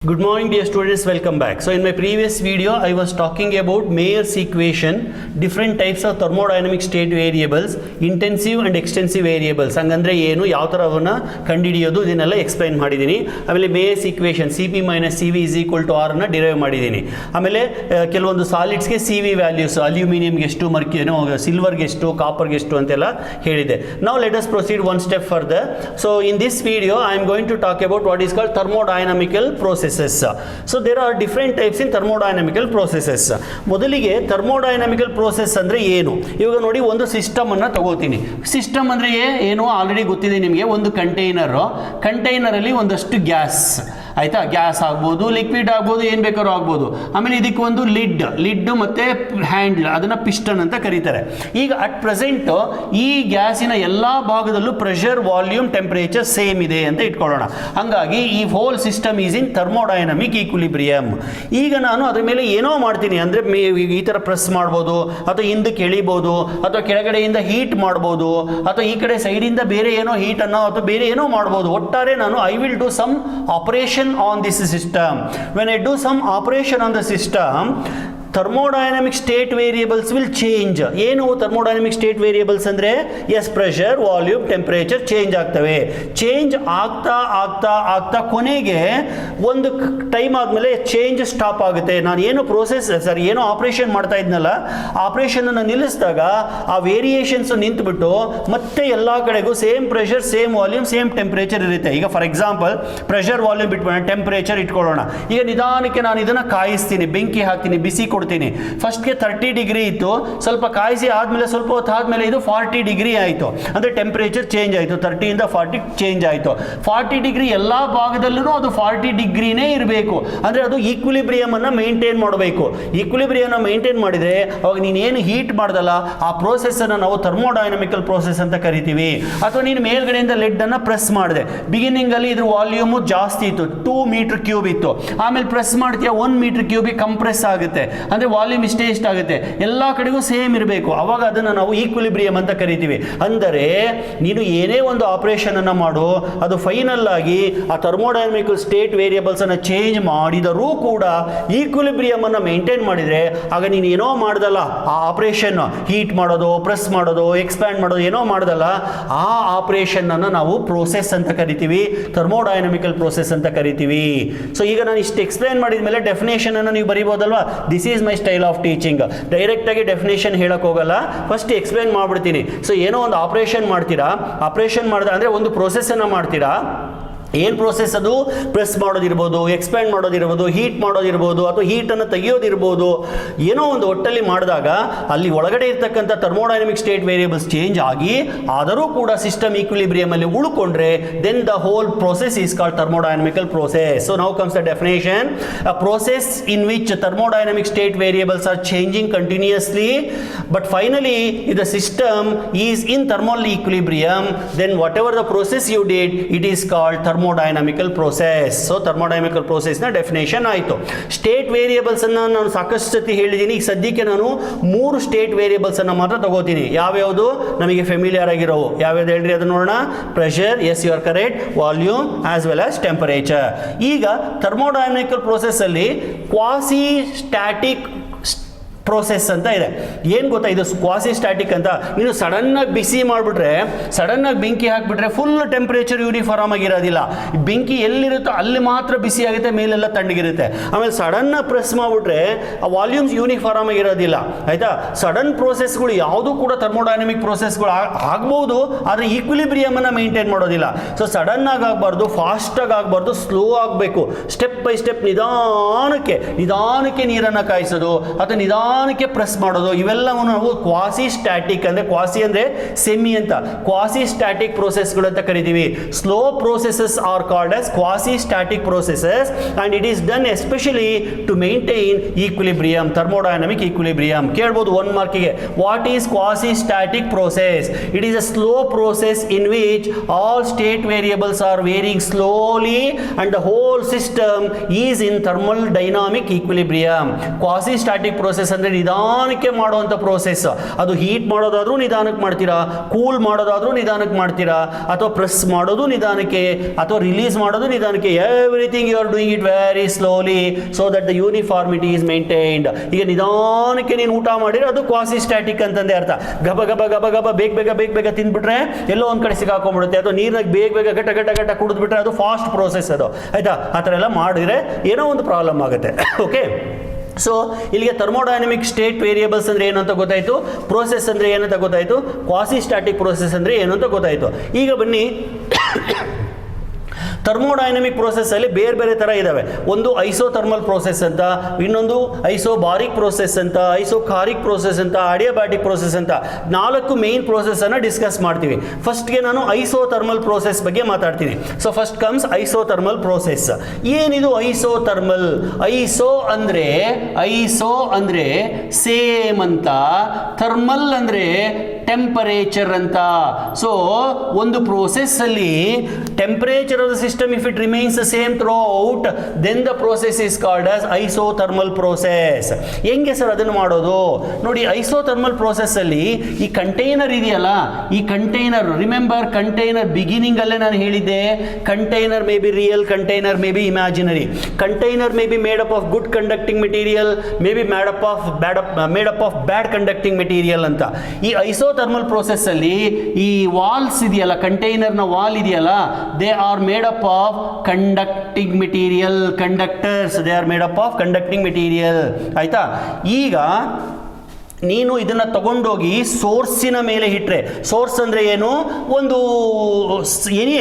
Good morning dear students, welcome back. So in my previous video I was talking about Mayer's equation, different types of thermodynamic state variables, intensive and extensive variables ಹಂಗಂದ್ರೆ ಏನು ಯಾವ ಥರ ಅವನ್ನ ಕಂಡುಹಿಡಿಯೋದು ಇದನ್ನೆಲ್ಲ explain ಮಾಡಿದ್ದೀನಿ. ಆಮೇಲೆ Mayer's equation CP minus CV is equal to R ನ derive ಮಾಡಿದ್ದೀನಿ. ಆಮೇಲೆ ಕೆಲವೊಂದು ಸಾಲಿಡ್ಸ್ಗೆ CV ವ್ಯಾಲ್ಯೂಸ್ ಅಲ್ಯೂಮಿನಿಯಂಗೆ ಎಷ್ಟು ಮರ್ಕ್ಯೂರಿ ಸಿಲ್ವರ್ಗೆ ಎಷ್ಟು ಕಾಪರ್ಗೆ ಎಷ್ಟು ಅಂತೆಲ್ಲ ಹೇಳಿದೆ. Now let us proceed one step further. So in this video I am going to talk about what is called thermodynamical processes. So there are different types in thermodynamical processes. ಮೊದಲಿಗೆ thermodynamical process ಅಂದ್ರೆ ಏನು? ಇವಾಗ ನೋಡಿ ಒಂದು system ಅನ್ನ ತಗೋತೀನಿ. System ಅಂದ್ರೆ ಏನು ಆಲ್ರೆಡಿ ಗೊತ್ತಿದೆ ನಿಮಗೆ. ಒಂದು ಕಂಟೈನರ್ ಅಲ್ಲಿ ಒಂದಷ್ಟು ಗ್ಯಾಸ್ ಆಯ್ತಾ, ಗ್ಯಾಸ್ ಆಗ್ಬೋದು, ಲಿಕ್ವಿಡ್ ಆಗ್ಬೋದು, ಏನು ಬೇಕಾದ್ರೂ ಆಗ್ಬೋದು. ಆಮೇಲೆ ಇದಕ್ಕೆ ಒಂದು ಲಿಡ್ ಮತ್ತೆ ಹ್ಯಾಂಡಲ್, ಅದನ್ನ ಪಿಸ್ಟನ್ ಅಂತ ಕರೀತಾರೆ. ಈಗ ಅಟ್ ಪ್ರೆಸೆಂಟ್ ಈ ಗ್ಯಾಸಿನ ಎಲ್ಲಾ ಭಾಗದಲ್ಲೂ ಪ್ರೆಷರ್, ವಾಲ್ಯೂಮ್, ಟೆಂಪರೇಚರ್ ಸೇಮ್ ಇದೆ ಅಂತ ಇಟ್ಕೊಳ್ಳೋಣ. ಹಂಗಾಗಿ ಈ hole system is in thermodynamic equilibrium. ಈಗ ನಾನು ಅದ್ರ ಮೇಲೆ ಏನೋ ಮಾಡ್ತೀನಿ ಅಂದ್ರೆ ಈ ತರ ಪ್ರೆಸ್ ಮಾಡ್ಬೋದು, ಅಥವಾ ಹಿಂದಕ್ಕೆ ಎಳಿಬಹುದು, ಅಥವಾ ಕೆಳಗಡೆಯಿಂದ ಹೀಟ್ ಮಾಡ್ಬೋದು, ಅಥವಾ ಈ ಕಡೆ ಸೈಡಿಂದ ಬೇರೆ ಏನೋ ಹೀಟ್ ಅನ್ನು ಅಥವಾ ಬೇರೆ ಏನೋ ಮಾಡ್ಬೋದು. ಒಟ್ಟಾರೆ ನಾನು I will do some operation on this system. When I do some operation on the system, thermodynamic state variables will change. ಏನು thermodynamic state variables ಅಂದ್ರೆ as pressure, volume, temperature change ಆಗ್ತವೆ. ಚೇಂಜ್ ಆಗ್ತಾ ಕೊನೆಗೆ ಒಂದು ಟೈಮ್ ಆದಮೇಲೆ change stop ಆಗುತ್ತೆ. ನಾನು ಏನು ಏನೋ ಆಪರೇಷನ್ ಮಾಡ್ತಾ ಇದ್ನಲ್ಲ, ಆಪರೇಷನ್ ಅನ್ನು ನಿಲ್ಲಿಸಿದಾಗ ಆ ವೇರಿಯೇಷನ್ಸ್ ನಿಂತುಬಿಟ್ಟು ಮತ್ತೆ ಎಲ್ಲ ಕಡೆಗೂ same pressure, same volume, same temperature ಇರುತ್ತೆ. ಈಗ ಫಾರ್ ಎಕ್ಸಾಂಪಲ್ ಪ್ರೆಷರ್, ವಾಲ್ಯೂಮ್ ಬಿಟ್ಬಿಡೋಣ, ಟೆಂಪರೇಚರ್ ಇಟ್ಕೊಳ್ಳೋಣ. ಈಗ ನಿಧಾನಕ್ಕೆ ನಾನು ಇದನ್ನ ಕಾಯಿಸ್ತೀನಿ, ಬೆಂಕಿ ಹಾಕ್ತೀನಿ, ಬಿಸಿ ಕೊಡ್ತೀನಿ. ಫಸ್ಟ್ಗೆ 30 ಡಿಗ್ರಿ ಇತ್ತು, ಸ್ವಲ್ಪ ಕಾಯಿಸಿ ಆದ್ಮೇಲೆ ಸ್ವಲ್ಪ ಹೊತ್ತು ಆದ್ಮೇಲೆ ಇದು 40 ಡಿಗ್ರಿ ಆಯಿತು. ಅಂದ್ರೆ ಟೆಂಪರೇಚರ್ ಚೇಂಜ್ ಆಯಿತು, 30 ಇಂದ 40 ಚೇಂಜ್ ಆಯಿತು. 40 ಡಿಗ್ರಿ ಎಲ್ಲ ಭಾಗದಲ್ಲೂ ಅದು 40 ಡಿಗ್ರಿನೇ ಇರಬೇಕು. ಅಂದ್ರೆ ಅದು ಈಕ್ವಿಲಿಬ್ರಿಯಂ ಅನ್ನ ಮೇಂಟೈನ್ ಮಾಡಬೇಕು. ಈಕ್ವಿಲಿಬ್ರಿಯಂ ಮೇಂಟೈನ್ ಮಾಡಿದ್ರೆ ಅವಾಗ ನೀನೇನು ಹೀಟ್ ಮಾಡ್ದಲ್ಲ ಆ ಪ್ರೋಸೆಸ್ ಅನ್ನ ನಾವು ಥರ್ಮೋಡೈನಮಿಕಲ್ ಪ್ರೋಸೆಸ್ ಅಂತ ಕರಿತೀವಿ. ಅಥವಾ ನೀನು ಮೇಲ್ಗಡೆಯಿಂದ ಲೆಡ್ ಅನ್ನ ಪ್ರೆಸ್ ಮಾಡಿದೆ, ಬಿಗಿನಿಂಗ್ ಅಲ್ಲಿ ಇದ್ರ ವಾಲ್ಯೂಮ್ ಜಾಸ್ತಿ ಇತ್ತು, 2 ಮೀಟರ್ ಕ್ಯೂಬ್ ಇತ್ತು. ಆಮೇಲೆ ಪ್ರೆಸ್ ಮಾಡ್ತೀಯ 1 ಮೀಟರ್ ಕ್ಯೂಬ್ ಕಂಪ್ರೆಸ್ ಆಗುತ್ತೆ. ಅಂದ್ರೆ ವಾಲ್ಯೂಮ್ ಇಷ್ಟೇ ಆಗುತ್ತೆ, ಎಲ್ಲ ಕಡೆಗೂ ಸೇಮ್ ಇರಬೇಕು. ಅವಾಗ ಅದನ್ನು ನಾವು ಈಕ್ವಿಲಿಬ್ರಿಯಂ ಅಂತ ಕರಿತೀವಿ. ಅಂದರೆ ನೀನು ಏನೇ ಒಂದು ಆಪರೇಷನ್ ಅನ್ನ ಮಾಡು, ಅದು ಫೈನಲ್ ಆಗಿ ಆ ಥರ್ಮೋಡೈನಮಿಕಲ್ ಸ್ಟೇಟ್ ವೇರಿಯೇಬಲ್ಸ್ ಅನ್ನ ಚೇಂಜ್ ಮಾಡಿದರೂ ಕೂಡ ಈಕ್ವಿಲಿಬ್ರಿಯಂ ಅನ್ನ ಮೇಂಟೈನ್ ಮಾಡಿದ್ರೆ ಆಗ ನೀನು ಏನೋ ಮಾಡ್ದಲ್ಲ ಆ ಆಪರೇಷನ್, ಹೀಟ್ ಮಾಡೋದು, ಪ್ರೆಸ್ ಮಾಡೋದು, ಎಕ್ಸ್ಪ್ಯಾಂಡ್ ಮಾಡೋದು, ಏನೋ ಮಾಡ್ದಲ್ಲ ಆ ಆಪರೇಷನ್ ಅನ್ನ ನಾವು ಪ್ರೋಸೆಸ್ ಅಂತ ಕರಿತೀವಿ, ಥರ್ಮೋಡೈನಮಿಕಲ್ ಪ್ರೋಸೆಸ್ ಅಂತ ಕರಿತೀವಿ. ಸೊ ಈಗ ನಾನು ಇಷ್ಟು ಎಕ್ಸ್ಪ್ಲೈನ್ ಮಾಡಿದ ಮೇಲೆ ಡೆಫಿನೇಷನ್ ಅನ್ನು ನೀವು ಬರೀಬಹುದಲ್ವಾ. This is my style of teaching. Direct ಆಗಿ ಡೆಫಿನೇಷನ್ ಹೇಳಕ್ ಹೋಗಲ್ಲ, ಫಸ್ಟ್ ಎಕ್ಸ್ಪ್ಲೈನ್ ಮಾಡ್ಬಿಡ್ತೀನಿ. ಸೊ ಏನೋ ಒಂದು ಆಪರೇಷನ್ ಮಾಡ್ತೀರಾ, ಆಪರೇಷನ್ ಮಾಡಿದ ಅಂದ್ರೆ ಒಂದು ಪ್ರೋಸೆಸ್ ಅನ್ನ ಮಾಡ್ತೀರಾ. ಏನು ಪ್ರೋಸೆಸ್ ಅದು? ಪ್ರೆಸ್ ಮಾಡೋದಿರ್ಬೋದು, ಎಕ್ಸ್ಪ್ಯಾಂಡ್ ಮಾಡೋದಿರ್ಬೋದು, ಹೀಟ್ ಮಾಡೋದಿರ್ಬೋದು, ಅಥವಾ ಹೀಟನ್ನು ತೆಗೆಯೋದಿರ್ಬೋದು. ಏನೋ ಒಂದು ಒಟ್ಟಲ್ಲಿ ಮಾಡಿದಾಗ ಅಲ್ಲಿ ಒಳಗಡೆ ಇರ್ತಕ್ಕಂಥ ಥರ್ಮೋಡೈನಮಿಕ್ ಸ್ಟೇಟ್ ವೇರಿಯೇಬಲ್ಸ್ ಚೇಂಜ್ ಆಗಿ ಆದರೂ ಕೂಡ ಸಿಸ್ಟಮ್ ಈಕ್ವಿಲಿಬ್ರಿಯಂ ಅಲ್ಲಿ ಉಳ್ಕೊಂಡ್ರೆ then the whole process is called thermodynamical process. So now comes the definition. A process in which thermodynamic state variables are changing continuously but finally the system is in thermal equilibrium, then whatever the process you did, it is called thermodynamical process. So thermodynamical process ನ definition ಆಯಿತು. State variables ಅನ್ನ ನಾನು ಸಾಕಷ್ಟು ಸತಿ ಹೇಳಿದ್ದೀನಿ. ಈಗ ಸದ್ಯಕ್ಕೆ ನಾನು 3 ಸ್ಟೇಟ್ ವೇರಿಯೇಬಲ್ಸ್ ಅನ್ನ ಮಾತ್ರ ತಗೋತೀನಿ. ಯಾವ್ಯಾವುದು ನಮಗೆ ಫೆಮಿಲಿಯರ್ ಆಗಿರೋವು ಯಾವ್ಯಾವ್ದು ಹೇಳ್ರಿ, ಅದನ್ನ ನೋಡೋಣ. Pressure, yes you are correct, volume as well as temperature. ಈಗ ಥರ್ಮೋಡೈನಮಿಕಲ್ ಪ್ರೋಸೆಸ್ ಅಲ್ಲಿ ಕ್ವಾಸಿ ಸ್ಟ್ಯಾಟಿಕ್ ಪ್ರೋಸೆಸ್ ಅಂತ ಇದೆ. ಏನು ಗೊತ್ತಾ ಇದು ಕ್ವಾಸಿ ಸ್ಟ್ಯಾಟಿಕ್ ಅಂತ? ನೀನು ಸಡನ್ ಆಗಿ ಬಿಸಿ ಮಾಡಿಬಿಟ್ರೆ, ಸಡನ್ ಆಗಿ ಬೆಂಕಿ ಹಾಕಿಬಿಟ್ರೆ ಫುಲ್ ಟೆಂಪರೇಚರ್ ಯೂನಿಫಾರ್ಮ್ ಆಗಿರೋದಿಲ್ಲ. ಬೆಂಕಿ ಎಲ್ಲಿರುತ್ತೋ ಅಲ್ಲಿ ಮಾತ್ರ ಬಿಸಿ ಆಗುತ್ತೆ, ಮೇಲೆಲ್ಲ ತಣ್ಣಗಿರುತ್ತೆ. ಆಮೇಲೆ ಸಡನ್ ಆಗಿ ಪ್ರೆಸ್ ಮಾಡಿಬಿಟ್ರೆ ಆ ವಾಲ್ಯೂಮ್ಸ್ ಯೂನಿಫಾರ್ಮ್ ಆಗಿರೋದಿಲ್ಲ. ಆಯ್ತಾ? ಸಡನ್ ಪ್ರೋಸೆಸ್ಗಳು ಯಾವುದು ಕೂಡ ಥರ್ಮೋಡೈನಮಿಕ್ ಪ್ರೋಸೆಸ್ಗಳು ಆಗ್ಬೋದು, ಆದರೆ ಈಕ್ವಿಲಿಬ್ರಿಯಂ ಅನ್ನ ಮೇಂಟೈನ್ ಮಾಡೋದಿಲ್ಲ. ಸೊ ಸಡನ್ ಆಗಿ ಆಗಬಾರ್ದು, ಫಾಸ್ಟ್ ಆಗಿ ಆಗಬಾರ್ದು, ಸ್ಲೋ ಆಗಬೇಕು. ಸ್ಟೆಪ್ ಬೈ ಸ್ಟೆಪ್ ನಿಧಾನಕ್ಕೆ ನೀರನ್ನು ಕಾಯಿಸೋದು ಅಥವಾ ನಿಧಾನಕ್ಕೆ ಪ್ರೆಸ್ ಮಾಡೋದು, ಇವೆಲ್ಲವನ್ನು ನಾವು ಕ್ವಾಸಿ ಸ್ಟ್ಯಾಟಿಕ್ ಅಂದ್ರೆ, ಕ್ವಾಸಿ ಅಂದ್ರೆ ಸೆಮಿ ಅಂತ, ಕ್ವಾಸಿ ಸ್ಟ್ಯಾಟಿಕ್ ಪ್ರೋಸೆಸ್ಗಳು ಅಂತ ಕರಿತೀವಿ. Slow processes are called as quasi static processes and it is done especially to maintain equilibrium, thermodynamic equilibrium. ಕೇಳಬಹುದು 1 ಮಾರ್ಕಿಗೆ. What is quasi static process? It is a slow process in which all state variables are varying slowly and the whole system is in thermal dynamic equilibrium. Quasi static process ಅಂದ್ರೆ ಅಂದರೆ ನಿಧಾನಕ್ಕೆ ಮಾಡುವಂಥ process. ಅದು heat ಮಾಡೋದಾದ್ರೂ ನಿಧಾನಕ್ಕೆ ಮಾಡ್ತೀರಾ, cool ಮಾಡೋದಾದ್ರೂ ನಿಧಾನಕ್ಕೆ ಮಾಡ್ತೀರಾ, ಅಥವಾ ಪ್ರೆಸ್ ಮಾಡೋದು ನಿಧಾನಕ್ಕೆ, ಅಥವಾ ರಿಲೀಸ್ ಮಾಡೋದು ನಿಧಾನಕ್ಕೆ. Everything you are doing it very slowly so that the uniformity is maintained. ಈಗ ನಿಧಾನಕ್ಕೆ ನೀನು ಊಟ ಮಾಡಿದ್ರೆ ಅದು ಕ್ವಾಸಿ ಸ್ಟ್ಯಾಟಿಕ್ ಅಂತಂದೇ ಅರ್ಥ. ಗಬ ಗಬ ಗಬ ಗಬ ಬೇಗ ಬೇಗ ತಿಂದ್ಬಿಟ್ರೆ ಎಲ್ಲೋ ಒಂದು ಕಡೆ ಸಿಗಾಕೊಂಡ್ಬಿಡುತ್ತೆ. ಅಥವಾ ನೀರಿನಾಗ ಬೇಗ ಗಟ್ಟ ಕುಡಿದ್ಬಿಟ್ರೆ ಅದು ಫಾಸ್ಟ್ ಪ್ರೋಸೆಸ್ ಅದು, ಆಯ್ತಾ. ಆ ಥರ ಎಲ್ಲ ಮಾಡಿದ್ರೆ ಏನೋ ಒಂದು ಪ್ರಾಬ್ಲಮ್ ಆಗುತ್ತೆ. ಓಕೆ, ಸೊ ಇಲ್ಲಿಗೆ ಥರ್ಮೋಡೈನಮಿಕ್ ಸ್ಟೇಟ್ ವೇರಿಯೇಬಲ್ಸ್ ಅಂದರೆ ಏನು ಅಂತ ಗೊತ್ತಾಯಿತು, ಪ್ರೋಸೆಸ್ ಅಂದರೆ ಏನಂತ ಗೊತ್ತಾಯಿತು, ಕ್ವಾಸಿ ಸ್ಟ್ಯಾಟಿಕ್ ಪ್ರೋಸೆಸ್ ಅಂದರೆ ಏನು ಅಂತ ಗೊತ್ತಾಯಿತು. ಈಗ ಬನ್ನಿ, ಥರ್ಮೋಡೈನಮಿಕ್ ಪ್ರೋಸೆಸ್ಸಲ್ಲಿ ಬೇರೆ ಬೇರೆ ಥರ ಇದ್ದಾವೆ. ಒಂದು ಐಸೋಥರ್ಮಲ್ ಪ್ರೋಸೆಸ್ ಅಂತ, ಇನ್ನೊಂದು ಐಸೋಬಾರಿಕ್ ಪ್ರೋಸೆಸ್ ಅಂತ, ಐಸೋಕಾರಿಕ್ ಪ್ರೋಸೆಸ್ ಅಂತ, ಅಡಿಯಾಬ್ಯಾಟಿಕ್ ಪ್ರೋಸೆಸ್ ಅಂತ 4 ಮೇನ್ ಪ್ರೋಸೆಸ್ಸನ್ನು ಡಿಸ್ಕಸ್ ಮಾಡ್ತೀವಿ. ಫಸ್ಟ್ಗೆ ನಾನು ಐಸೋಥರ್ಮಲ್ ಪ್ರೋಸೆಸ್ ಬಗ್ಗೆ ಮಾತಾಡ್ತೀನಿ. So first comes isothermal process. ಏನಿದು ಐಸೋಥರ್ಮಲ್? ಐಸೋ ಅಂದರೆ ಸೇಮ್ ಅಂತ, ಥರ್ಮಲ್ ಅಂದರೆ ಟೆಂಪರೇಚರ್ ಅಂತ. ಸೊ ಒಂದು ಪ್ರೋಸೆಸ್ ಅಲ್ಲಿ temperature of the system if it remains the same throughout, then the process is called as isothermal process. ಹೆಂಗೆ sir ಅದನ್ನು ಮಾಡೋದು? ನೋಡಿ, ಐಸೋಥರ್ಮಲ್ ಪ್ರೋಸೆಸ್ ಅಲ್ಲಿ ಈ ಕಂಟೈನರ್ ಇದೆಯಲ್ಲ, ಈ ಕಂಟೈನರ್, ರಿಮೆಂಬರ್ ಕಂಟೈನರ್ ಬಿಗಿನಿಂಗ್ ಅಲ್ಲೇ ನಾನು ಹೇಳಿದ್ದೆ, container may be real, container may be imaginary. Container may be made up of good conducting material, may be made up of bad conducting material ಅಂತ. ಈ isothermal process ಅಲ್ಲಿ ಈ walls ಇದೆಯಲ್ಲ, ಕಂಟೈನರ್ನ wall ಇದೆಯಲ್ಲ, they are made up of conducting material, conductors, they are made up of conducting material. ಆಯ್ತಾ? ಈಗ ನೀನು ಇದನ್ನು ತಗೊಂಡೋಗಿ ಸೋರ್ಸಿನ ಮೇಲೆ ಇಟ್ಟರೆ, ಸೋರ್ಸ್ ಅಂದರೆ ಏನು? ಒಂದು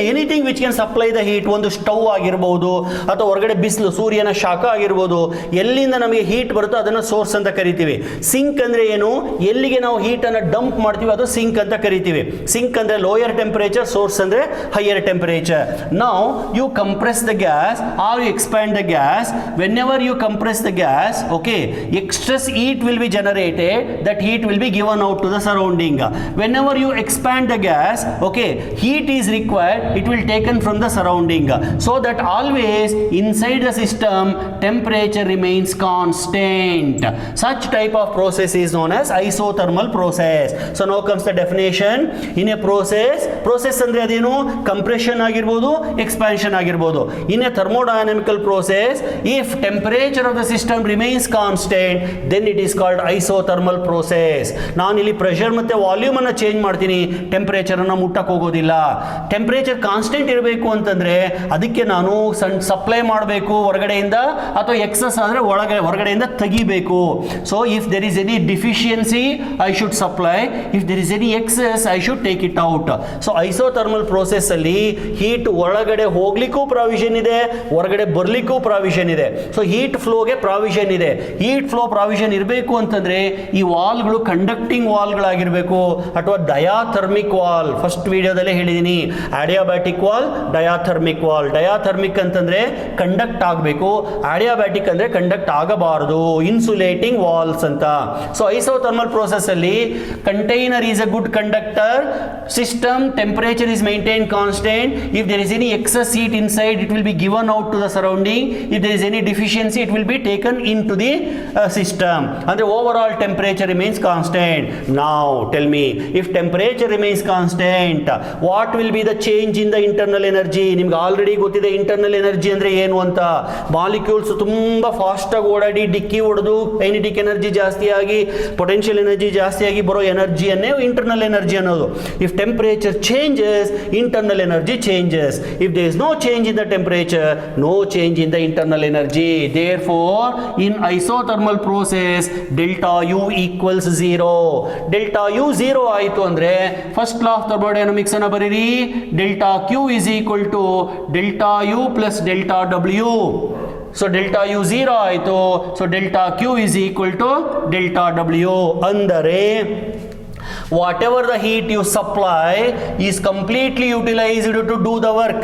anything which can supply the heat. ಒಂದು ಸ್ಟವ್ ಆಗಿರ್ಬೋದು, ಅಥವಾ ಹೊರಗಡೆ ಬಿಸಿಲು, ಸೂರ್ಯನ ಶಾಖ ಆಗಿರ್ಬೋದು, ಎಲ್ಲಿಂದ ನಮಗೆ ಹೀಟ್ ಬರುತ್ತೋ ಅದನ್ನು ಸೋರ್ಸ್ ಅಂತ ಕರಿತೀವಿ. ಸಿಂಕ್ ಅಂದರೆ ಏನು? ಎಲ್ಲಿಗೆ ನಾವು ಹೀಟನ್ನು ಡಂಪ್ ಮಾಡ್ತೀವಿ ಅದು ಸಿಂಕ್ ಅಂತ ಕರಿತೀವಿ. ಸಿಂಕ್ ಅಂದರೆ ಲೋಯರ್ ಟೆಂಪರೇಚರ್, ಸೋರ್ಸ್ ಅಂದರೆ higher temperature. Now you compress the gas or you expand the gas. Whenever you compress the gas, okay, excess heat will be generated. That heat will be given out to the surrounding. Whenever you expand the gas, okay, heat is required, it will taken from the surrounding, so that always inside the system temperature remains constant. Such type of process is known as isothermal process. So now comes the definition. In a process ಅಂದ್ರೆ ಅದೇನು? Compression ಆಗಿರ್ಬೋದು, expansion ಆಗಿರ್ಬೋದು. In a thermodynamical process, if temperature of the system remains constant, then it is called isothermal process. ನಾನು ಇಲ್ಲಿ pressure ಮತ್ತೆ volume ಅನ್ನು change ಮಾಡ್ತೀನಿ, temperature ಅನ್ನು ಮುಟ್ಟಕ್ಕೆ ಹೋಗೋದಿಲ್ಲ. ಟೆಂಪರೇಚರ್ ಕಾನ್ಸ್ಟೆಂಟ್ ಇರಬೇಕು ಅಂತಂದ್ರೆ ಅದಕ್ಕೆ ನಾನು ಸಪ್ಲೈ ಮಾಡಬೇಕು ಹೊರಗಡೆಯಿಂದ, ಅಥವಾ ಎಕ್ಸಸ್ ಆದರೆ ಹೊರಗಡೆಯಿಂದ ತೆಗಿಬೇಕು. So if there is any deficiency I should supply, if there is any excess I should take it out. So isothermal process ಅಲ್ಲಿ ಹೀಟ್ ಒಳಗಡೆ ಹೋಗ್ಲಿಕ್ಕೂ ಪ್ರಾವಿಷನ್ ಇದೆ, ಹೊರಗಡೆ ಬರ್ಲಿಕ್ಕೂ ಪ್ರಾವಿಷನ್ ಇದೆ. ಸೊ ಹೀಟ್ ಫ್ಲೋಗೆ ಪ್ರಾವಿಷನ್ ಇದೆ. ಹೀಟ್ ಫ್ಲೋ ಪ್ರಾವಿಷನ್ ಇರಬೇಕು ಅಂತಂದ್ರೆ ಈ ವಾಲ್ಗಳು ಕಂಡಕ್ಟಿಂಗ್ ವಾಲ್ಗಳಾಗಿರಬೇಕು, ಅಥವಾ ಡಯಾಥರ್ಮಿಕ್ ವಾಲ್. ಫಸ್ಟ್ ವಿಡಿಯೋದಲ್ಲೇ ಹೇಳಿದ್ದೀನಿ, ಅಡಿಯಾಬ್ಯಾಟಿಕ್ ವಾಲ್, ಡಯಾಥರ್ಮಿಕ್ ವಾಲ್. ಡಯಾಥರ್ಮಿಕ್ ಅಂತಂದ್ರೆ ಕಂಡಕ್ಟ್ ಆಗಬೇಕು, ಅಡಿಯಾಬ್ಯಾಟಿಕ್ ಅಂದ್ರೆ ಕಂಡಕ್ಟ್ ಆಗಬಾರದು, ಇನ್ಸುಲೇಟಿಂಗ್ ವಾಲ್ಸ್ ಅಂತ. ಸೊ ಐಸೋಥರ್ಮಲ್ ಪ್ರೋಸೆಸ್ ಅಲ್ಲಿ container is a good conductor, system temperature is maintain constant. If there is any excess heat inside it will be given out to the surrounding. If there is any deficiency it will be taken in to the system. ಅಂದ್ರೆ overall temperature remains constant. Now tell me, if temperature remains constant, what will be the change in the internal energy? ನಿಮ್ಗೆ already ಗೊತ್ತಿದೆ internal energy ಅಂದ್ರೆ ಏನು ಅಂತ. Molecules ತುಂಬಾ fast ಆಗಿ ಓಡಾಡಿ ಡಿಕ್ಕಿ ಹೊಡೆದು ಕೈನೆಟಿಕ್ ಎನರ್ಜಿ ಜಾಸ್ತಿ ಆಗಿ ಪೊಟೆನ್ಷಿಯಲ್ ಎನರ್ಜಿ ಜಾಸ್ತಿ ಆಗಿ ಬರೋ ಎನರ್ಜಿಯನ್ನೇ ಇಂಟರ್ನಲ್ ಎನರ್ಜಿ ಅನ್ನೋದು. If temperature changes, internal energy changes. If there is no change in the temperature, no change in the internal energy. Therefore in isothermal process delta U equals 0. Delta U 0 ಆಯಿತು ಅಂದರೆ first law of thermodynamics ಅನ್ನು ಬರೀರಿ. Delta Q is equal to delta U plus delta W. So delta U 0 ಆಯಿತು. So delta Q is equal to delta W. ಅಂದರೆ whatever the heat you supply is completely utilized to do the work.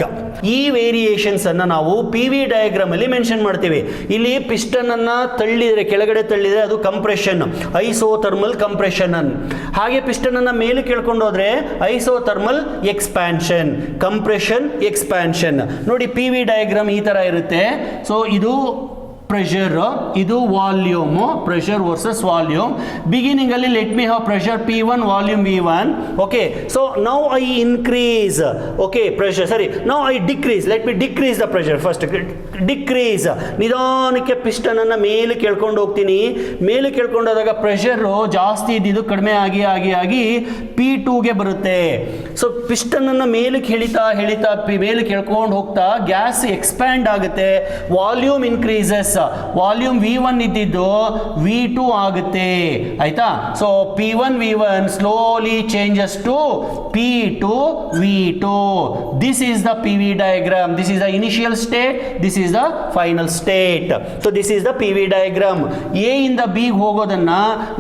ಈ variations ಅನ್ನ ನಾವು P V diagram ಅಲ್ಲಿ mention ಮಾಡ್ತೀವಿ. ಇಲ್ಲಿ piston ಅನ್ನ ತಳ್ಳಿದ್ರೆ, ಕೆಳಗಡೆ ತಳ್ಳಿದ್ರೆ ಅದು ಕಂಪ್ರೆಷನ್, ಐಸೋಥರ್ಮಲ್ ಕಂಪ್ರೆಷನ್. ಹಾಗೆ ಪಿಸ್ಟನ್ ಅನ್ನ ಮೇಲೆ ಕೇಳ್ಕೊಂಡು ಹೋದ್ರೆ ಐಸೋಥರ್ಮಲ್ ಎಕ್ಸ್ಪ್ಯಾನ್ಷನ್, ಕಂಪ್ರೆಷನ್ ಎಕ್ಸ್ಪ್ಯಾನ್ಷನ್. ನೋಡಿ ಪಿ ವಿ ಡಯಾಗ್ರಾಮ್ ಈ ತರ ಇರುತ್ತೆ. ಸೊ ಇದು ಪ್ರೆಷರ್, ಇದು volume, pressure versus volume. Beginning ಅಲ್ಲಿ let me have pressure P1, volume V1. Okay, so now I increase, okay pressure, ಸರಿ, now I decrease, let me decrease the pressure first. Decrease, ನಿಧಾನಕ್ಕೆ piston ಅನ್ನ ಮೇಲೆ ಕೇಳ್ಕೊಂಡು ಹೋಗ್ತೀನಿ. ಮೇಲೆ ಕೇಳ್ಕೊಂಡು ಹೋದಾಗ ಪ್ರೆಷರ್ ಜಾಸ್ತಿ ಇದ್ದಿದ್ದು ಕಡಿಮೆ ಆಗಿ ಆಗಿ ಆಗಿ P2ಗೆ ಬರುತ್ತೆ. ಸೊ ಪಿಸ್ಟನ್ ಅನ್ನ ಮೇಲಕ್ಕೆ ಎಳಿತಾ ಎಳಿತಾ ಮೇಲೆ ಕೇಳ್ಕೊಂಡು ಹೋಗ್ತಾ ಗ್ಯಾಸ್ ಎಕ್ಸ್ಪ್ಯಾಂಡ್ ಆಗುತ್ತೆ, ವಾಲ್ಯೂಮ್ ಇನ್ಕ್ರೀಸಸ್. ವಾಲ್ಯೂಮ್ V1 ಇದ್ದಿದ್ದು V2 ಆಗುತ್ತೆ, ಆಯ್ತಾ. So P1 V1 slowly changes to P2 V2. This is the PV diagram. This is the initial state, this is the final state. So this is the PV diagram. A ಇಂದ B ಹೋಗೋದನ್ನ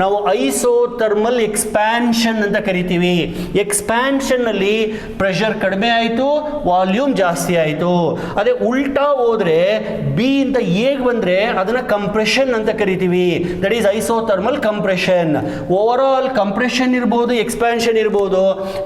ನಾವು isothermal expansion ಅಂತ ಕರಿತೀವಿ. Expansion ಅಲ್ಲಿ pressure ಕಡಿಮೆ ಆಯಿತು, volume ಜಾಸ್ತಿ ಆಯಿತು. ಅದೇ ಉಲ್ಟಾ ಹೋದ್ರೆ ಬಿ ಇಂದ ಎಗೆ ಬಂದ್ರೆ ಅದನ್ನ ಕಂಪ್ರೆಷನ್ ಅಂತ ಕರಿತೀವಿ. That is isothermal compression. Overall compression ಇರಬಹುದು, ಎಕ್ಸ್ಪ್ಯಾನ್ಷನ್ ಇರಬಹುದು,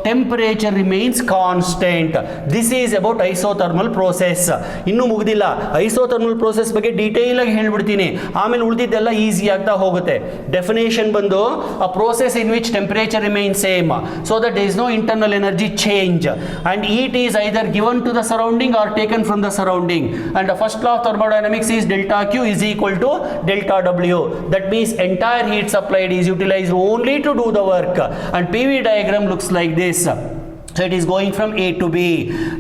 temperature remains constant. This is about isothermal process. ಇನ್ನೂ ಮುಗಿದಿಲ್ಲ. ಐಸೋಥರ್ಮಲ್ ಪ್ರೋಸೆಸ್ ಬಗ್ಗೆ ಡೀಟೇಲ್ ಆಗಿ ಹೇಳ್ಬಿಡ್ತೀನಿ, ಆಮೇಲೆ ಉಳಿದಿದ್ದೆಲ್ಲ ಈಸಿ ಆಗ್ತಾ ಹೋಗುತ್ತೆ. ಡೆಫಿನೇಷನ್ ಬಂದು a process in which temperature remain same so that there is no internal energy change and heat is either given to the surrounding or taken from the surrounding, and the first law of thermodynamics is delta Q is equal to delta W. That means entire heat supplied is utilized only to do the work, and PV diagram looks like this. So it is going from A to B.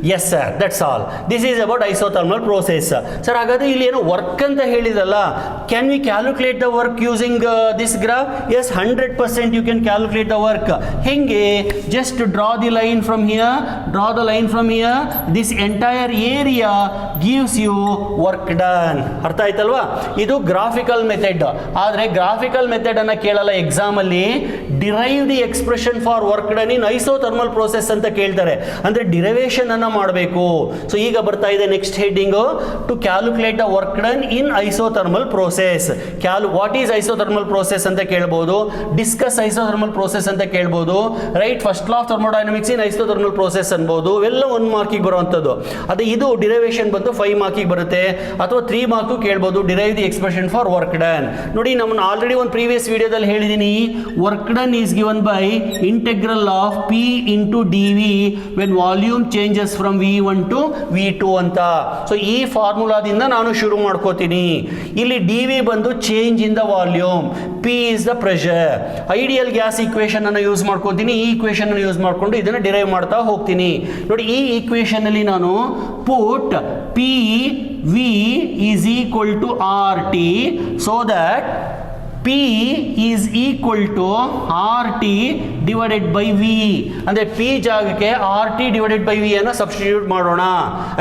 Yes sir, that's all. This is about isothermal process. Sir, ಹಾಗಾದ್ರೆ ಇಲ್ಲಿ ಏನು work ಅಂತ ಹೇಳಿದಲ್ಲ, can we calculate the work using this graph? Yes, 100% you can calculate the work. ಹೆಂಗೆ? Just draw the line from here, draw the line from here. This entire area gives you work done. ಅರ್ಥ ಆಯ್ತಲ್ವಾ? ಇದು graphical method. ಆದ್ರೆ graphical method ಅನ್ನ ಕೇಳಲ್ಲ exam ಅಲ್ಲಿ. Derive the expression for work done in isothermal process ಅಂತ ಕೇಳ್ತಾರೆ. ಅಂದ್ರೆ ಡಿರೈವೇಶನ್ ಅನ್ನ ಮಾಡಬೇಕು. ಸೊ ಈಗ ಬರ್ತಾ ಇದೆ next heading, to calculate the work done in isothermal process. What is isothermal process ಅಂತ ಕೇಳಬಹುದು, ಡಿಸ್ಕಸ್ ಐಸೋಥರ್ಮಲ್ ಪ್ರೋಸೆಸ್ ಅಂತ ಕೇಳಬಹುದು, write first law of thermodynamics in isothermal process ಅನ್ಬಹುದು. ಇವೆಲ್ಲ 1 ಮಾರ್ಕಿಗೆ ಬರುವಂತದ್ದು. ಅದೇ ಇದು ಡಿರೈವೇಶನ್ ಬಂದು 5 ಮಾರ್ಕಿಗೆ ಬರುತ್ತೆ, ಅಥವಾ 3 ಮಾರ್ಕ್ ಕೇಳಬಹುದು. Derive the expression for work done. ನೋಡಿ, ನಮ್ಮನ್ನು ಆಲ್ರೆಡಿ ಒಂದು ಪ್ರೀವಿಯಸ್ ವಿಡಿಯೋದಲ್ಲಿ ಹೇಳಿದೀನಿ, work done is given by integral of P into dV when volume changes from V1 to V2 ಅಂತ. ಸೊ ಈ ಫಾರ್ಮುಲಾದಿಂದ ನಾನು ಶುರು ಮಾಡ್ಕೋತೀನಿ. ಇಲ್ಲಿ dV ಬಂದು change in the volume, P is the pressure. Ideal gas equation ಅನ್ನು ಯೂಸ್ ಮಾಡ್ಕೋತೀನಿ. ಈ ಈಕ್ವೇಶನ್ ಅನ್ನು ಯೂಸ್ ಮಾಡ್ಕೊಂಡು ಇದನ್ನ ಡಿರೈವ್ ಮಾಡ್ತಾ ಹೋಗ್ತೀನಿ. ನೋಡಿ, ಈ ಈಕ್ವೇಶನ್ ಅಲ್ಲಿ ನಾನು ಪುಟ್ PV is equal to RT so that P is equal to RT divided by V. ಅಂದ್ರೆ P ಜಾಗಕ್ಕೆ RT divided by V ಅನ್ನು ಸಬ್ಸ್ಟಿಟ್ಯೂಟ್ ಮಾಡೋಣ,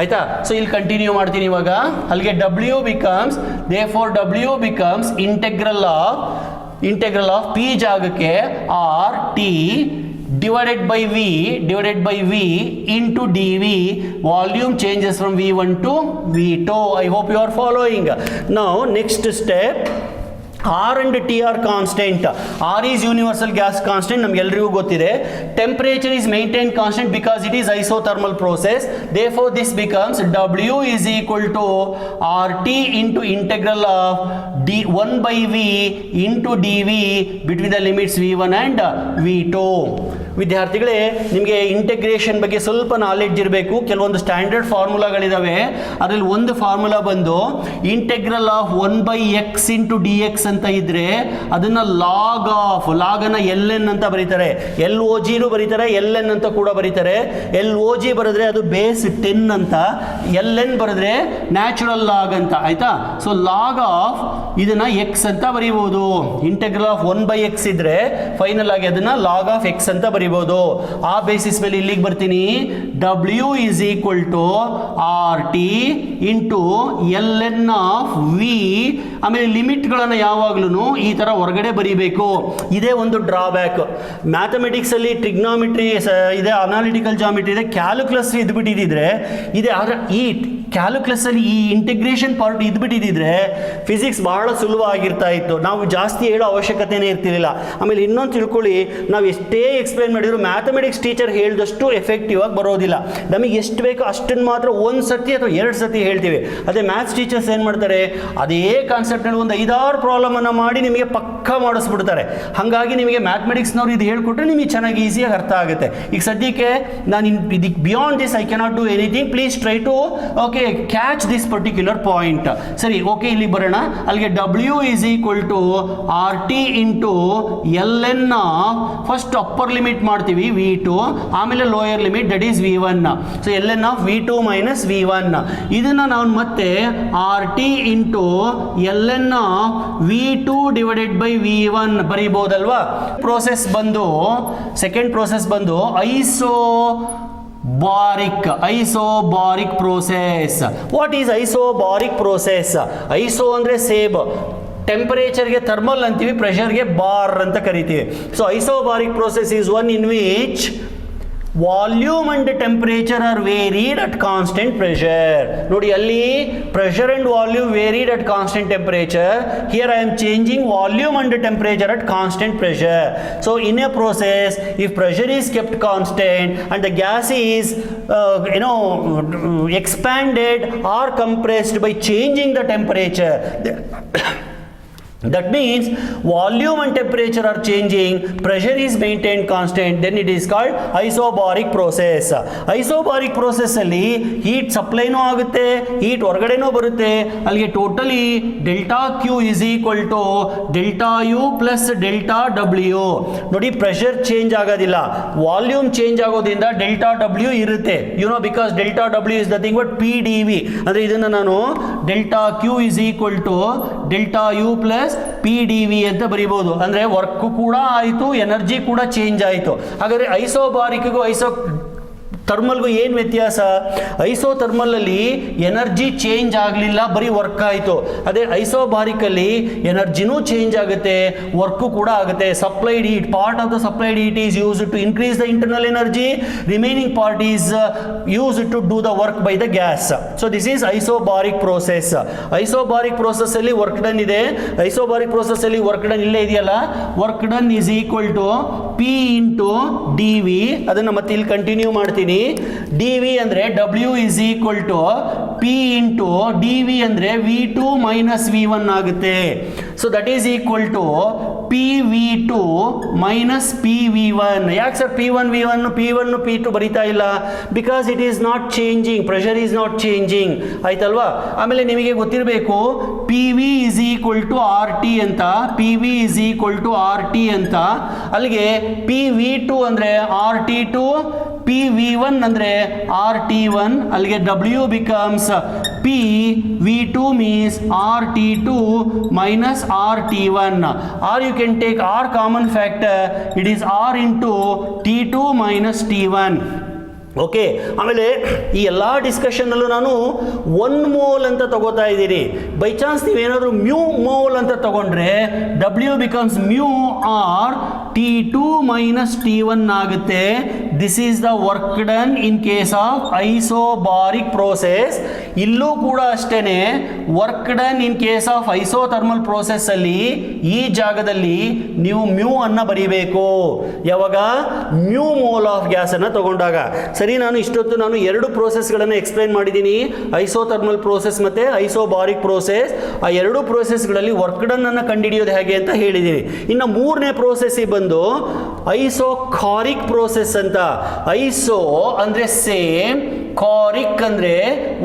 ಆಯ್ತಾ. ಸೊ ಇಲ್ಲಿ ಕಂಟಿನ್ಯೂ ಮಾಡ್ತೀನಿ ಇವಾಗ. ಅಲ್ಲಿಗೆ W becomes, therefore W becomes integral of P ಜಾಗಕ್ಕೆ RT divided by V into dV. Volume changes from V1 to V2. I hope you are following. Now next step, R and T are constant. R is universal gas constant, ನಮಗೆಲ್ಲರಿಗೂ ಗೊತ್ತಿದೆ. Temperature is maintained constant because it is isothermal process. Therefore this becomes W is equal to RT into integral of D1 by V into dV between the limits V1 and V2. ವಿದ್ಯಾರ್ಥಿಗಳೇ, ನಿಮಗೆ integration ಬಗ್ಗೆ ಸ್ವಲ್ಪ knowledge ಇರಬೇಕು. ಕೆಲವೊಂದು standard ಫಾರ್ಮುಲಾಗಳಿದಾವೆ. ಅದರಲ್ಲಿ ಒಂದು formula ಬಂದು integral of 1/x into dx ಅಂತ ಇದ್ರೆ ಅದನ್ನ ಲಾಗ್ ಅನ್ನ LN ಅಂತ ಬರೀತಾರೆ. LOG ಬರೀತಾರೆ, LN ಅಂತ ಕೂಡ ಬರೀತಾರೆ. LOG ಬರೆದ್ರೆ ಅದು ಬೇಸ್ 10 ಅಂತ, LN ಬರೆದ್ರೆ ನ್ಯಾಚುರಲ್ ಲಾಗ್ ಅಂತ, ಆಯ್ತಾ. ಸೊ ಲಾಗ್ ಆಫ್ ಇದನ್ನ x ಅಂತ ಬರೀಬಹುದು. ಇಂಟೆಗ್ರಲ್ ಆಫ್ 1/x ಇದ್ರೆ ಫೈನಲ್ ಆಗಿ ಅದನ್ನ ಲಾಗ್ ಆಫ್ x ಅಂತ ಬರೀಬಹುದು. ಆ ಬೇಸಿಸ್ ಮೇಲೆ ಇಲ್ಲಿಗೆ ಬರ್ತೀನಿ. W is equal to RT into LN of V. ಆಮೇಲೆ ಲಿಮಿಟ್ಗಳನ್ನು ಯಾವಾಗ್ಲೂ ಈ ತರ ಹೊರಗಡೆ ಬರೀಬೇಕು. ಇದೇ ಒಂದು ಡ್ರಾಬ್ಯಾಕ್. ಮ್ಯಾಥಮೆಟಿಕ್ಸ್ ಅಲ್ಲಿ ಟ್ರಿಗ್ನೋಮೆಟ್ರಿ ಇದೆ, ಅನಾಲಿಟಿಕಲ್ ಜಾಮೆಟ್ರಿ ಇದೆ, ಕ್ಯಾಲ್ಕುಲಸ್ ಇದ್ಬಿಟ್ಟಿದ್ರೆ ಇದೆ. ಆದ್ರೆ ಈ ಕ್ಯಾಲ್ಕುಲಸಲ್ಲಿ ಈ ಇಂಟಿಗ್ರೇಷನ್ ಪಾರ್ಟ್ ಇದ್ಬಿಟ್ಟಿದ್ರೆ ಫಿಸಿಕ್ಸ್ ಬಹಳ ಸುಲಭ ಆಗಿರ್ತಾ ಇತ್ತು, ನಾವು ಜಾಸ್ತಿ ಹೇಳೋ ಅವಶ್ಯಕತೆನೇ ಇರ್ತಿರಲಿಲ್ಲ. ಆಮೇಲೆ ಇನ್ನೊಂದು ತಿಳ್ಕೊಳ್ಳಿ, ನಾವು ಎಷ್ಟೇ ಎಕ್ಸ್ಪ್ಲೈನ್ ಮಾಡಿದ್ರು ಮ್ಯಾಥಮೆಟಿಕ್ಸ್ ಟೀಚರ್ ಹೇಳಿದಷ್ಟು ಎಫೆಕ್ಟಿವ್ ಆಗಿ ಬರೋದಿಲ್ಲ. ನಮಗೆ ಎಷ್ಟು ಬೇಕೋ ಅಷ್ಟನ್ನು ಮಾತ್ರ ಒಂದು ಸರ್ತಿ ಅಥವಾ 2 ಸರ್ತಿ ಹೇಳ್ತೀವಿ. ಅದೇ ಮ್ಯಾಥ್ಸ್ ಟೀಚರ್ಸ್ ಏನು ಮಾಡ್ತಾರೆ, ಅದೇ ಕಾನ್ಸೆಪ್ಟ್ನಲ್ಲಿ ಒಂದು 5-6 ಪ್ರಾಬ್ಲಮನ್ನು ಮಾಡಿ ನಿಮಗೆ ಪಕ್ಕಾ ಮಾಡಿಸ್ಬಿಡ್ತಾರೆ. ಹಾಗಾಗಿ ನಿಮಗೆ ಮ್ಯಾಥಮೆಟಿಕ್ಸ್ನವ್ರು ಇದು ಹೇಳ್ಕೊಟ್ರೆ ನಿಮಗೆ ಚೆನ್ನಾಗಿ ಈಸಿಯಾಗಿ ಅರ್ಥ ಆಗುತ್ತೆ. ಈಗ ಸದ್ಯಕ್ಕೆ ನಾನು ಇದಕ್ಕೆ beyond this I cannot do anything, please try to okay catch this particular point. ಸರಿ, ಓಕೆ, ಇಲ್ಲಿ ಬರೋಣ. ಅಲ್ಲಿಗೆ W is equal to RT into ln first upper limit ಮಾಡ್ತೀವಿ V2, ಆಮೇಲೆ lower limit that is V1. So ln of V2 minus V1 ಇದನ್ನ ನಾವು ಮತ್ತೆ RT into ln V2 divided by V1 ಬರೀಬಹುದಲ್ವಾ. ಪ್ರೋಸೆಸ್ ಬಂದು ಸೆಕೆಂಡ್ ಪ್ರೋಸೆಸ್ ಬಂದು isobaric process. What is isobaric process? Iso ಅಂದರೆ same, ಟೆಂಪರೇಚರ್ಗೆ ಥರ್ಮಲ್ ಅಂತೀವಿ, ಪ್ರೆಷರ್ಗೆ ಬಾರ್ ಅಂತ ಕರಿತೀವಿ. So isobaric process is one in which volume and temperature are varied at constant pressure. ನೋಡಿ, ಅಲ್ಲಿ pressure and volume varied at constant temperature. Here I am changing volume and temperature at constant pressure. So in a process, if pressure is kept constant and the gas is expanded or compressed by changing the temperature, that means volume and temperature are changing, pressure is maintained constant, then it is called isobaric process. Isobaric process ಅಲ್ಲಿ heat supply ನೂ ಆಗುತ್ತೆ, heat ಹೊರಗಡೆನೂ ಬರುತ್ತೆ. ಅಲ್ಲಿಗೆ totally delta Q is equal to delta U plus delta W. ನೋಡಿ, pressure change ಆಗೋದಿಲ್ಲ, volume change ಆಗೋದ್ರಿಂದ delta W ಇರುತ್ತೆ. Because delta W is nothing but PdV. ಅಂದರೆ ಇದನ್ನು ನಾನು delta Q is equal to delta U plus PdV ಅಂತ ಬರೀಬಹುದು. ಅಂದ್ರೆ work ಕೂಡ ಆಯಿತು, ಎನರ್ಜಿ ಕೂಡ ಚೇಂಜ್ ಆಯಿತು. ಹಾಗಾದ್ರೆ ಐಸೋಬಾರಿಕ್ಗೂ ಥರ್ಮಲ್ಗೂ ಏನು ವ್ಯತ್ಯಾಸ? ಐಸೋಥರ್ಮಲಲ್ಲಿ ಎನರ್ಜಿ ಚೇಂಜ್ ಆಗಲಿಲ್ಲ, ಬರೀ ವರ್ಕ್ ಆಯಿತು. ಅದೇ ಐಸೋಬಾರಿಕಲ್ಲಿ ಎನರ್ಜಿನೂ ಚೇಂಜ್ ಆಗುತ್ತೆ, ವರ್ಕು ಕೂಡ ಆಗುತ್ತೆ. Supplied heat, part of the supplied heat is used to increase the internal energy, remaining part is used to do the work by the gas. So this is isobaric process. Isobaric process ಅಲ್ಲಿ work done ಇದೆ, isobaric process ಅಲ್ಲಿ work done ಇಲ್ಲೇ ಇದೆಯಲ್ಲ, work done is equal to P into dV. ಅದನ್ನು ಮತ್ತೆ ಇಲ್ಲಿ continue ಮಾಡ್ತೀನಿ. dV ಅಂದ್ರೆ W is equal to P into dV ಅಂದ್ರೆ V2 minus V1 ಆಗುತ್ತೆ. So that is equal to PV2 minus PV1. ಯಾಕೆ sir P1 V1 P1 P2 ಬರೀತಾ ಇಲ್ಲ? Because it is not changing, pressure is not changing, ಆಯ್ತಲ್ವಾ? ಆಮೇಲೆ ನಿಮಗೆ ಗೊತ್ತಿರಬೇಕು PV is equal to RT ಅಂತ, PV is equal to RT ಅಂತ. ಅಲ್ಲಿಗೆ PV2 ಅಂದರೆ RT2, PV1 ಅಂದರೆ RT1. ಅಲ್ಲಿಗೆ W becomes PV2 means RT2 minus RT1. or you can take R common factor, it is R into T2 minus T1. Okay, ಆಮೇಲೆ ಈ ಎಲ್ಲ ಡಿಸ್ಕಷನ್ನಲ್ಲೂ ನಾನು 1 mole ಅಂತ ತಗೋತಾ ಇದ್ದೀನಿ. ಬೈ ಚಾನ್ಸ್ ನೀವೇನಾದರೂ ಮ್ಯೂ ಮೋಲ್ ಅಂತ ತಗೊಂಡ್ರೆ W becomes mu R T2 minus T1 ಆಗುತ್ತೆ. This is the work done in case of isobaric process. ಇಲ್ಲೂ ಕೂಡ ಅಷ್ಟೇನೆ, work done in case of isothermal process ಅಲ್ಲಿ ಈ ಜಾಗದಲ್ಲಿ ನೀವು ಮ್ಯೂ ಅನ್ನ ಬರೀಬೇಕು. ಯಾವಾಗ? ಮ್ಯೂ ಮೋಲ್ ಆಫ್ ಗ್ಯಾಸ್ ಅನ್ನ ತಗೊಂಡಾಗ. ಸರಿ, ನಾನು ಇಷ್ಟೊತ್ತು ನಾನು 2 ಪ್ರೋಸೆಸ್ಗಳನ್ನು ಎಕ್ಸ್ಪ್ಲೈನ್ ಮಾಡಿದ್ದೀನಿ, ಐಸೋಥರ್ಮಲ್ ಪ್ರೋಸೆಸ್ ಮತ್ತು ಐಸೋಬಾರಿಕ್ ಪ್ರೋಸೆಸ್. ಆ 2 ಪ್ರೋಸೆಸ್ಗಳಲ್ಲಿ ವರ್ಕ್ ಡನ್ ಅನ್ನು ಕಂಡುಹಿಡಿಯೋದು ಹೇಗೆ ಅಂತ ಹೇಳಿದ್ದೀನಿ. ಇನ್ನು 3ನೇ ಪ್ರೋಸೆಸ್ಸಿಗೆ ಬಂದು ಐಸೋಕಾರಿಕ್ ಪ್ರೋಸೆಸ್ ಅಂತ. ಐಸೋ ಅಂದರೆ ಸೇಮ್, ಕಾರಿಕ್ ಅಂದರೆ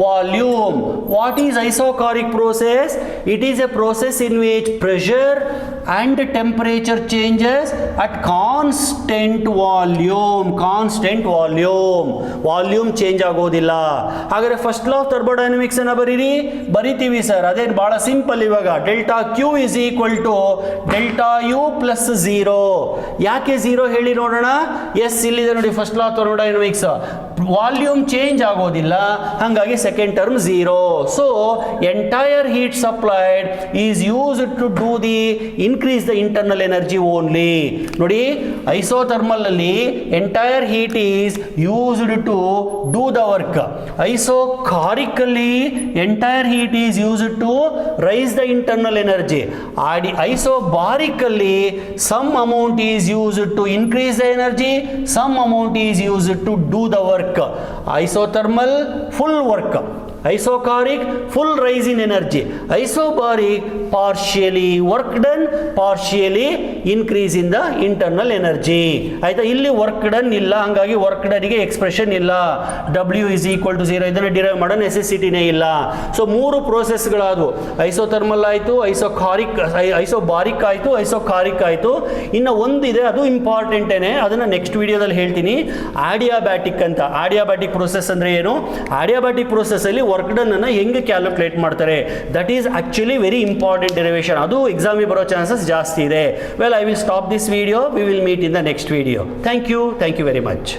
volume. What is isochoric process? It is a process in which pressure and temperature changes at constant volume. Volume change ಆಗೋದಿಲ್ಲ. ಹಾಗಾದ್ರೆ ಫಸ್ಟ್ ಲಾ ಆಫ್ ಥರ್ಮೋಡೈನಮಿಕ್ಸ್ ಅನ್ನ ಬರಿತೀವಿ ಸರ್. ಅದೇನು ಬಹಳ ಸಿಂಪಲ್. ಇವಾಗ delta Q is equal to delta U plus 0. ಯಾಕೆ 0 ಹೇಳಿ ನೋಡೋಣ. ಎಸ್, ಇಲ್ಲಿದೆ ನೋಡಿ first law of thermodynamics. Volume change ಆಗೋದಿಲ್ಲ, ಹಾಗಾಗಿ second term 0. So entire heat supplied is used to do the increase the internal energy only. ನೋಡಿ, isothermal ಅಲ್ಲಿ entire heat is used to do the work. ಐಸೋಕಾರಿಕಲ್ಲಿ entire heat is used to rise the internal energy. ಐಸೋಬಾರಿಕಲ್ಲಿ some amount is used to increase the energy, some amount is used to do the work. Isothermal, full work. Isocaric, full rise in energy. Isobaric, partially work done, partially increase in the internal energy. ಆಯ್ತಾ, ಇಲ್ಲಿ work done ಇಲ್ಲ, ಹಂಗಾಗಿ work ಡನ್ಗೆ expression ಇಲ್ಲ. W is equal to 0 ಇದನ್ನು derive ಮಾಡೋ ನೆಸೆಸಿಟಿನೇ ಇಲ್ಲ. So 3 ಪ್ರೋಸೆಸ್ಗಳಾದವು. Isothermal ಆಯಿತು, ಐಸೋಬಾರಿಕ್ ಆಯಿತು, ಐಸೋಕಾರಿಕ್ ಆಯಿತು. ಇನ್ನು ಒಂದಿದೆ, ಅದು ಇಂಪಾರ್ಟೆಂಟೇನೆ, ಅದನ್ನು ನೆಕ್ಸ್ಟ್ ವಿಡಿಯೋದಲ್ಲಿ ಹೇಳ್ತೀನಿ. ಆಡಿಯಾಬ್ಯಾಟಿಕ್ ಅಂತ. ಆಡಿಯಾಬ್ಯಾಟಿಕ್ ಪ್ರೋಸೆಸ್ ಅಂದರೆ ಏನು? ಆಡಿಯಾಬ್ಯಾಟಿಕ್ ಪ್ರೋಸೆಸ್ಸಲ್ಲಿ ವರ್ಕ್ ಡನ್ ಅನ್ನು ಹೆಂಗೆ ಕ್ಯಾಲ್ಕುಲೇಟ್ ಮಾಡ್ತಾರೆ, that is actually very important derivation. ಅದು ಎಕ್ಸಾಮಿಗೆ ಬರೋ ಚಾನ್ಸಸ್ ಜಾಸ್ತಿ ಇದೆ. Well, I will stop this video. We will meet in the next video. Thank you very much.